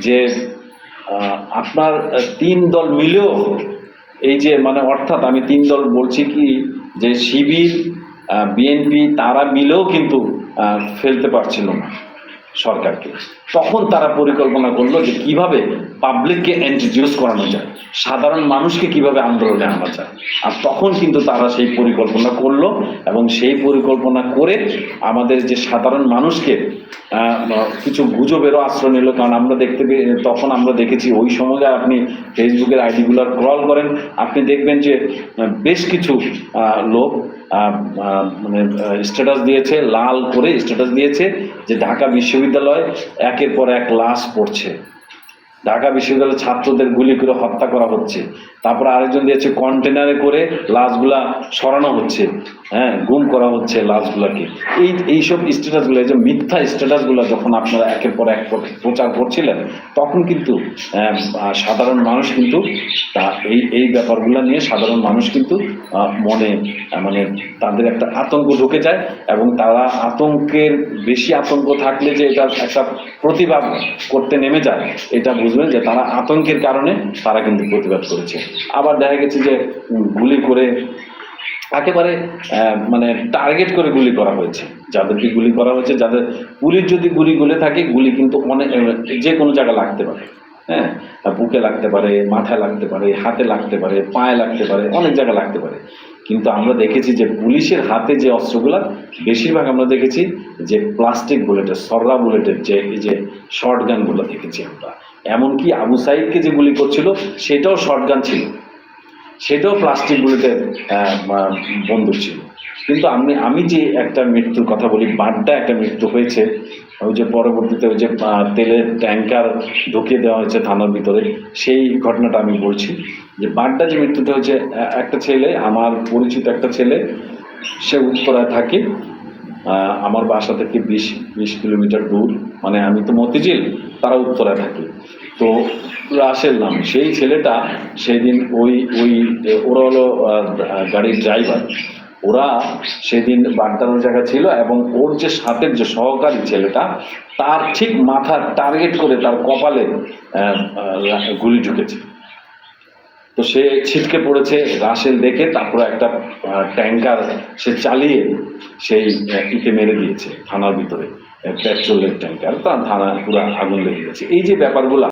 যে আপনার 3 দল মিলেও এই যে মানে অর্থাৎ আমি 3 দল বলছি কি যে শিবির বিএনপি তারা মিলেও কিন্তু ফেলতে পারছিল না সরকারকে। তখন তারা পরিকল্পনা করলো যে কিভাবে পাবলিককে ইন্ট্রোডিউস করানো যায়, সাধারণ মানুষকে কিভাবে আন্দোলনে আনা যায়। আর তখন কিন্তু তারা সেই পরিকল্পনা করলো এবং সেই পরিকল্পনা করে আমাদের যে সাধারণ মানুষকে কিছু গুজবেরও আশ্রয় নিল। কারণ আমরা তখন আমরা দেখেছি ওই সময় আপনি ফেসবুকের আইডিগুলো ক্রল করেন, আপনি দেখবেন যে বেশ কিছু লোক মানে স্ট্যাটাস দিয়েছে, লাল করে স্ট্যাটাস দিয়েছে যে ঢাকা বিশ্ববিদ্যালয় একের পর এক লাশ পড়ছে, ঢাকা বিশ্ববিদ্যালয়ের ছাত্রদের গুলি করে হত্যা করা হচ্ছে। তারপর আরেকজন দিয়েছে কন্টেনারে করে লাশগুলা সরানো হচ্ছে, গুম করা হচ্ছে লাশগুলাকে। এইসব স্ট্যাটাসগুলো, এই যে মিথ্যা স্ট্যাটাসগুলো যখন আপনারা একের পর এক প্রচার করছিলেন, তখন কিন্তু সাধারণ মানুষ কিন্তু এই ব্যাপারগুলো নিয়ে সাধারণ মানুষ কিন্তু মনে মানে তাদের একটা আতঙ্ক ঢুকে যায় এবং তারা আতঙ্কের বেশি আতঙ্ক থাকলে যে এটা একটা প্রতিবাদ করতে নেমে যায়, এটা বুঝবেন যে তারা আতঙ্কের কারণে তারা কিন্তু প্রতিবাদ করেছে। আবার দেখা গেছে যে গুলি করে একেবারে মানে টার্গেট করে গুলি করা হয়েছে, যাদেরকে গুলি করা হয়েছে, যাদের পুলিশ যদি গুলি গুলে থাকে, গুলি কিন্তু অনেক যে কোনো জায়গায় লাগতে পারে, বুকে লাগতে পারে, মাথায় লাগতে পারে, হাতে লাগতে পারে, পায়ে লাগতে পারে, অনেক জায়গায় লাগতে পারে। কিন্তু আমরা দেখেছি যে পুলিশের হাতে যে অস্ত্রগুলা বেশিরভাগ আমরা দেখেছি যে প্লাস্টিক বুলেটের, সররা বুলেটের এই যে শর্ট গানগুলো দেখেছি আমরা। এমনকি আবু সাইদকে যে গুলি করছিল সেটাও শর্ট গান ছিল, সেটাও প্লাস্টিক বুলেটের বন্দুক ছিল। কিন্তু আমি যে একটা মৃত্যুর কথা বলি, বাড্ডা একটা মৃত্যু হয়েছে, ওই যে পরবর্তীতে ওই যে তেলের ট্যাঙ্কার ঢুকিয়ে দেওয়া হয়েছে থানার ভিতরে, সেই ঘটনাটা আমি বলছি। যে বাড্ডা যে মৃত্যুটা হয়েছে, একটা ছেলে, আমার পরিচিত একটা ছেলে, সে উত্তরায় থাকে, আমার বাসা থেকে 20 কিলোমিটার দূর, মানে আমি তো মতিঝিল, তারা উত্তরায় থাকে। তো রাসেল নাম সেই ছেলেটা সেদিন ওরা হলো গাড়ির ড্রাইভার, ওরা সেদিন বাড্ডানোর জায়গা ছিল এবং ওর যে সাথের যে সহকারী ছেলেটা, তার ঠিক মাথার টার্গেট করে তার কপালে গুলি ঢুকেছে। তো সে ছিটকে পড়েছে, রাসেল দেখে তারপরে একটা ট্যাঙ্কার সে চালিয়ে সেই ইটে মেরে দিয়েছে থানার ভিতরে, পেট্রোলের ট্যাঙ্কার, তার থানা পুরো আগুন লেগে গেছে। এই যে ব্যাপারগুলো